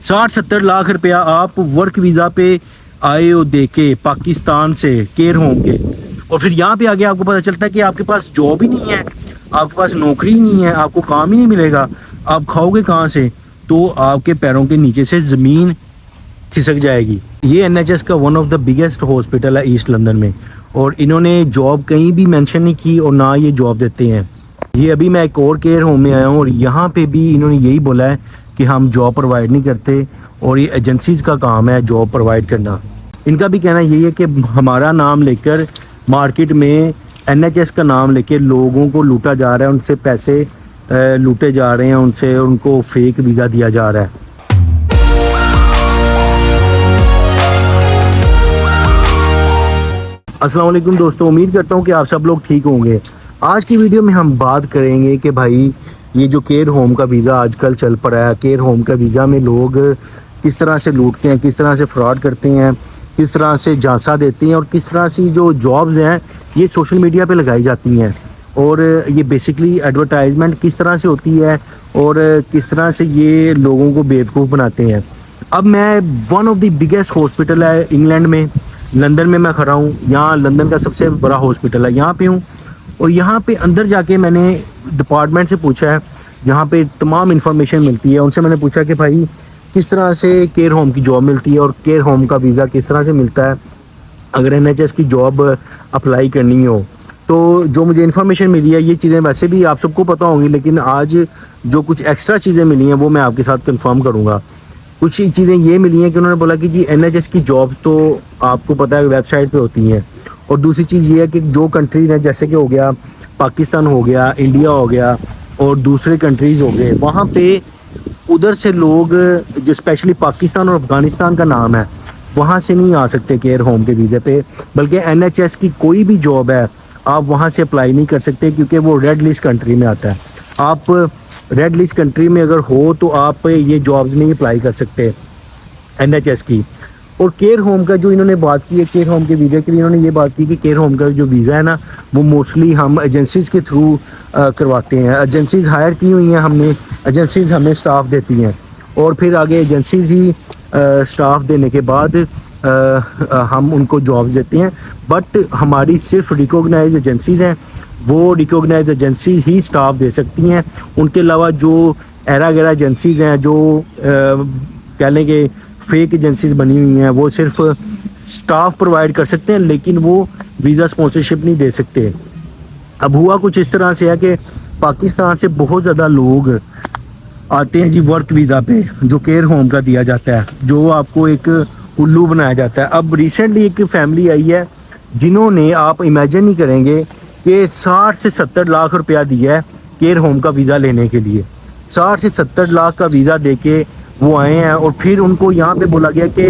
60-70 लाख रुपया आप work visa पे आए हो दे के पाकिस्तान से केयर होम के, और फिर यहाँ पे आके आपको पता चलता है कि आपके पास जॉब ही नहीं है, आपके पास नौकरी ही नहीं है, आपको काम ही नहीं मिलेगा, आप खाओगे कहाँ से? तो आपके पैरों के नीचे से ज़मीन खिसक जाएगी। ये NHS का one of the biggest hospital है ईस्ट लंदन में, और इन्होंने जॉब कहीं भी मेंशन नहीं की और ना ये जॉब देते हैं। ये अभी मैं एक और केयर होम में आया हूँ और यहाँ पे भी इन्होंने यही बोला है कि हम जॉब प्रोवाइड नहीं करते और ये एजेंसीज़ का काम है जॉब प्रोवाइड करना। इनका भी कहना यही है कि हमारा नाम लेकर मार्केट में NHS का नाम लेकर लोगों को लूटा जा रहा है, उनसे पैसे लूटे जा रहे हैं, उनसे उनको फेक वीज़ा दिया जा रहा है। अस्सलाम वालेकुम दोस्तों, उम्मीद करता हूँ कि आप सब लोग ठीक होंगे। आज की वीडियो में हम बात करेंगे कि भाई ये जो केयर होम का वीज़ा आजकल चल पड़ा है, केयर होम का वीज़ा में लोग किस तरह से लूटते हैं, किस तरह से फ्रॉड करते हैं, किस तरह से झांसा देते हैं और किस तरह से जो जॉब्स हैं ये सोशल मीडिया पे लगाई जाती हैं, और ये बेसिकली एडवर्टाइजमेंट किस तरह से होती है और किस तरह से ये लोगों को बेवकूफ़ बनाते हैं। अब मैं one of the biggest hospital है इंग्लैंड में, लंदन में मैं खड़ा हूँ। यहाँ लंदन का सबसे बड़ा हॉस्पिटल है, यहाँ पे हूँ, और यहाँ पे अंदर जाके मैंने डिपार्टमेंट से पूछा है जहाँ पे तमाम इन्फॉर्मेशन मिलती है। उनसे मैंने पूछा कि भाई किस तरह से केयर होम की जॉब मिलती है और केयर होम का वीज़ा किस तरह से मिलता है अगर NHS की जॉब अप्लाई करनी हो। तो जो मुझे इन्फॉर्मेशन मिली है, ये चीज़ें वैसे भी आप सबको पता होंगी, लेकिन आज जो कुछ एक्स्ट्रा चीज़ें मिली हैं वो मैं आपके साथ कंफर्म करूँगा। कुछ चीज़ें ये मिली हैं कि उन्होंने बोला कि जी NHS की जॉब तो आपको पता है वेबसाइट पे होती हैं, और दूसरी चीज़ ये है कि जो कंट्रीज़ हैं जैसे कि हो गया पाकिस्तान, हो गया इंडिया, हो गया और दूसरे कंट्रीज़ हो गए, वहाँ पे उधर से लोग जो स्पेशली पाकिस्तान और अफ़गानिस्तान का नाम है वहाँ से नहीं आ सकते केयर होम के वीज़े पे, बल्कि NHS की कोई भी जॉब है आप वहाँ से अप्लाई नहीं कर सकते क्योंकि वो रेड लिस्ट कंट्री में आता है। आप रेड लिस्ट कंट्री में अगर हो तो आप ये जॉब्स नहीं अप्लाई कर सकते NHS की। और केयर होम का जो इन्होंने बात की है, केयर होम के वीज़ा के लिए इन्होंने ये बात की कि केयर होम का जो वीज़ा है ना वो मोस्टली हम एजेंसीज़ के थ्रू करवाते हैं। एजेंसीज़ हायर की हुई हैं हमने, एजेंसीज़ हमें स्टाफ देती हैं और फिर आगे एजेंसीज़ ही स्टाफ देने के बाद हम उनको जॉब्स देते हैं। बट हमारी सिर्फ रिकॉग्नाइज्ड एजेंसीज़ हैं, वो रिकॉग्नाइज्ड एजेंसी ही स्टाफ दे सकती हैं। उनके अलावा जो एरा गैरा एजेंसीज़ हैं, जो कह लें कि फेक एजेंसीज़ बनी हुई हैं, वो सिर्फ स्टाफ प्रोवाइड कर सकते हैं लेकिन वो वीज़ा स्पॉन्सरशिप नहीं दे सकते। अब हुआ कुछ इस तरह से है कि पाकिस्तान से बहुत ज़्यादा लोग आते हैं जी वर्क वीज़ा पे, जो केयर होम का दिया जाता है, जो आपको एक उल्लू बनाया जाता है। अब रिसेंटली एक फैमिली आई है जिन्होंने, आप इमेजिन नहीं करेंगे कि 60 से 70 लाख रुपया दिया है केयर होम का वीज़ा लेने के लिए। 60 से 70 लाख का वीज़ा दे के वो आए हैं और फिर उनको यहाँ पे बोला गया कि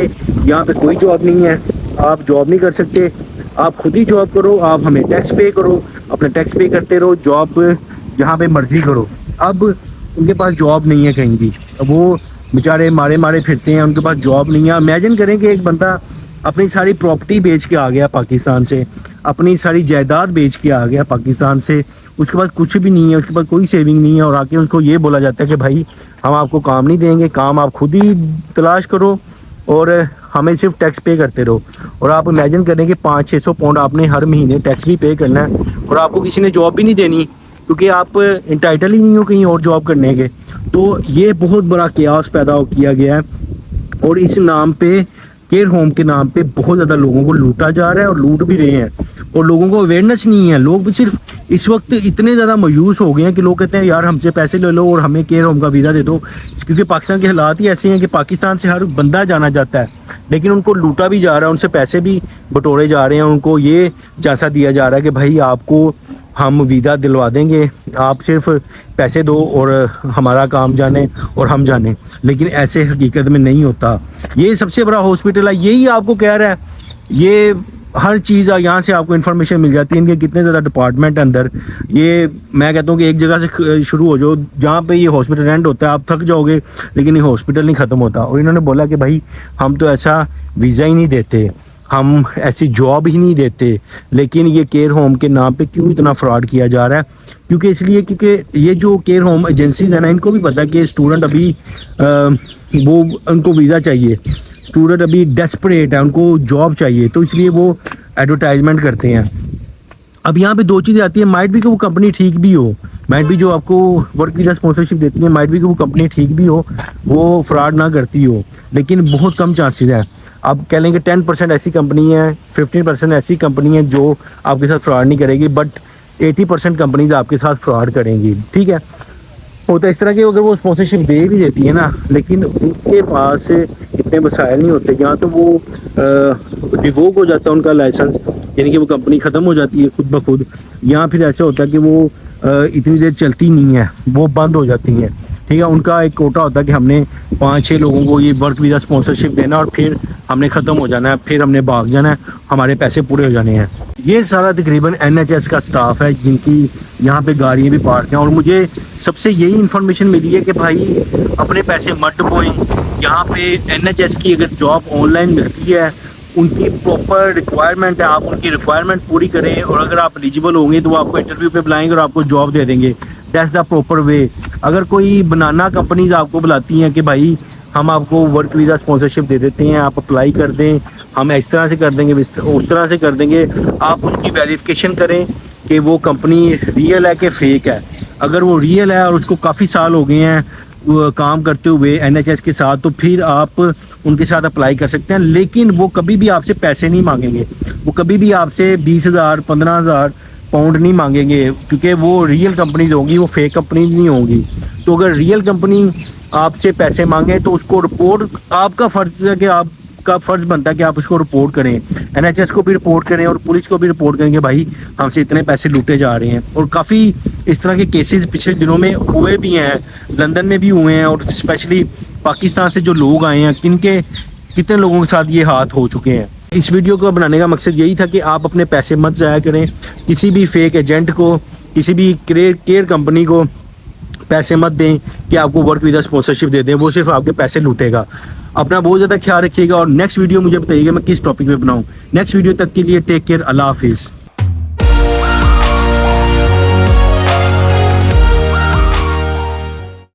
यहाँ पे कोई जॉब नहीं है, आप जॉब नहीं कर सकते, आप खुद ही जॉब करो, आप हमें टैक्स पे करो, अपना टैक्स पे करते रहो, जॉब जहाँ पे मर्जी करो। अब उनके पास जॉब नहीं है कहीं भी, वो बेचारे मारे मारे फिरते हैं, उनके पास जॉब नहीं है। इमेजिन करें कि एक बंदा अपनी सारी प्रॉपर्टी बेच के आ गया पाकिस्तान से, अपनी सारी जायदाद बेच के आ गया पाकिस्तान से, उसके पास कुछ भी नहीं है, उसके पास कोई सेविंग नहीं है, और आके उनको ये बोला जाता है कि भाई हम आपको काम नहीं देंगे, काम आप खुद ही तलाश करो और हमें सिर्फ टैक्स पे करते रहो। और आप इमेजिन करें कि 500-600 पाउंड आपने हर महीने टैक्स भी पे करना है और आपको किसी ने जॉब भी नहीं देनी क्योंकि आप इंटाइटल ही नहीं हो कहीं और जॉब करने के। तो ये बहुत बड़ा कियास पैदा किया गया है और इस नाम पे, केयर होम के नाम पे बहुत ज़्यादा लोगों को लूटा जा रहा है और लूट भी रहे हैं, और लोगों को अवेयरनेस नहीं है। लोग भी सिर्फ इस वक्त इतने ज़्यादा मायूस हो गए हैं कि लोग कहते हैं यार हमसे पैसे ले लो और हमें केयर होम का वीज़ा दे दो, क्योंकि पाकिस्तान के हालात ही ऐसे हैं कि पाकिस्तान से हर बंदा जाना चाहता है लेकिन उनको लूटा भी जा रहा है, उनसे पैसे भी बटोरे जा रहे हैं, उनको ये झांसा दिया जा रहा है कि भाई आपको हम वीज़ा दिलवा देंगे, आप सिर्फ पैसे दो और हमारा काम जाने और हम जाने। लेकिन ऐसे हकीकत में नहीं होता। ये सबसे बड़ा हॉस्पिटल है, यही आपको कह रहा है, ये हर चीज़ यहाँ से आपको इन्फॉर्मेशन मिल जाती है, इनके कितने ज़्यादा डिपार्टमेंट अंदर। ये मैं कहता हूँ कि एक जगह से शुरू हो जाओ, जहाँ पे ये हॉस्पिटल एंड होता है आप थक जाओगे, लेकिन ये हॉस्पिटल नहीं ख़त्म होता। और इन्होंने बोला कि भाई हम तो ऐसा वीज़ा ही नहीं देते, ہم ایسی جاب ہی نہیں دیتے. لیکن یہ کیئر ہوم کے نام پہ کیوں اتنا فراڈ کیا جا رہا ہے؟ کیونکہ اس لیے کیونکہ یہ جو کیئر ہوم ایجنسیز ہیں نا، ان کو بھی پتہ ہے کہ اسٹوڈنٹ ابھی وہ ان کو ویزا چاہیے، اسٹوڈنٹ ابھی ڈیسپریٹ ہے، ان کو جاب چاہیے، تو اس لیے وہ ایڈورٹائزمنٹ کرتے ہیں. اب یہاں پہ دو چیزیں آتی ہیں، مائٹ بھی کہ وہ کمپنی ٹھیک بھی ہو، مائٹ بھی جو آپ کو ورک ویزا اسپانسرشپ دیتی ہے، مائٹ بھی کہ وہ کمپنی ٹھیک بھی ہو، وہ فراڈ نہ کرتی ہو، لیکن بہت کم چانسز ہیں. آپ کہہ لیں کہ 10% ایسی کمپنی ہے، 15% ایسی کمپنی ہے جو آپ کے ساتھ فراڈ نہیں کرے گی، بٹ 80% کمپنیز آپ کے ساتھ فراڈ کریں گی. ٹھیک ہے، ہوتا ہے اس طرح کہ اگر وہ اسپانسرشپ دے بھی دیتی ہے نا، لیکن ان کے پاس اتنے وسائل نہیں ہوتے. یا تو وہ ریووک ہو جاتا ہے ان کا لائسنس، یعنی کہ وہ کمپنی ختم ہو جاتی ہے خود بخود، یا پھر ایسے ہوتا ہے کہ وہ اتنی دیر چلتی نہیں ہے، وہ بند ہو جاتی ہیں. ٹھیک ہے، ان کا ایک کوٹا ہوتا ہے کہ ہم نے 5-6 لوگوں کو یہ ورک ویزا اسپانسرشپ دینا اور پھر ہم نے ختم ہو جانا ہے، پھر ہم نے بھاگ جانا ہے، ہمارے پیسے پورے ہو جانے ہیں. یہ سارا تقریباً NHS کا سٹاف ہے جن کی یہاں پہ گاڑیاں بھی پارک ہیں. اور مجھے سب سے یہی انفارمیشن ملی ہے کہ بھائی اپنے پیسے مت ڈبوئیں. یہاں پہ NHS کی اگر جاب آن لائن ملتی ہے، ان کی پراپر ریکوائرمنٹ ہے، آپ ان کی ریکوائرمنٹ پوری کریں، اور اگر آپ ایلیجیبل ہوں گے تو وہ آپ کو انٹرویو پہ بلائیں گے اور آپ کو جاب دے دیں گے. That's the proper way. اگر کوئی بنانا کمپنیز آپ کو بلاتی ہیں کہ بھائی ہم آپ کو ورک ویزا اسپانسرشپ دے دیتے ہیں، آپ اپلائی کر دیں، ہم اس طرح سے کر دیں گے، اس طرح سے کر دیں گے، آپ اس کی ویریفیکیشن کریں کہ وہ کمپنی ریئل ہے کہ فیک ہے. اگر وہ ریئل ہے اور اس کو کافی سال ہو گئے ہیں کام کرتے ہوئے NHS کے ساتھ، تو پھر آپ ان کے ساتھ اپلائی کر سکتے ہیں. لیکن وہ کبھی بھی آپ سے پیسے نہیں مانگیں گے، وہ کبھی بھی آپ سے 20,000 15,000 پاؤنڈ نہیں مانگیں گے، کیونکہ وہ ریئل کمپنیز ہوگی، وہ فیک کمپنیز نہیں ہوں گی. تو اگر ریئل کمپنی آپ سے پیسے مانگے تو اس کو رپورٹ، آپ کا فرض ہے کہ آپ کا فرض بنتا ہے کہ آپ اس کو رپورٹ کریں، NHS کو بھی رپورٹ کریں اور پولیس کو بھی رپورٹ کریں کہ بھائی ہم سے اتنے پیسے لوٹے جا رہے ہیں. اور کافی اس طرح کے کیسز پچھلے دنوں میں ہوئے بھی ہیں، لندن میں بھی ہوئے ہیں، اور اسپیشلی پاکستان سے جو لوگ آئے ہیں کتنے لوگوں کے ساتھ یہ ہاتھ ہو چکے ہیں. اس ویڈیو کو بنانے کا مقصد یہی تھا کہ آپ اپنے پیسے مت ضائع کریں، کسی بھی فیک ایجنٹ کو، کسی بھی کیئر کمپنی کو پیسے مت دیں کہ آپ کو ورک ویزا اسپانسرشپ دے دیں، وہ صرف آپ کے پیسے لوٹے گا. اپنا بہت زیادہ خیال رکھیے گا، اور نیکسٹ ویڈیو مجھے بتائیے گا میں کس ٹاپک پہ بناؤں. نیکسٹ ویڈیو تک کے لیے ٹیک کیئر، اللہ حافظ.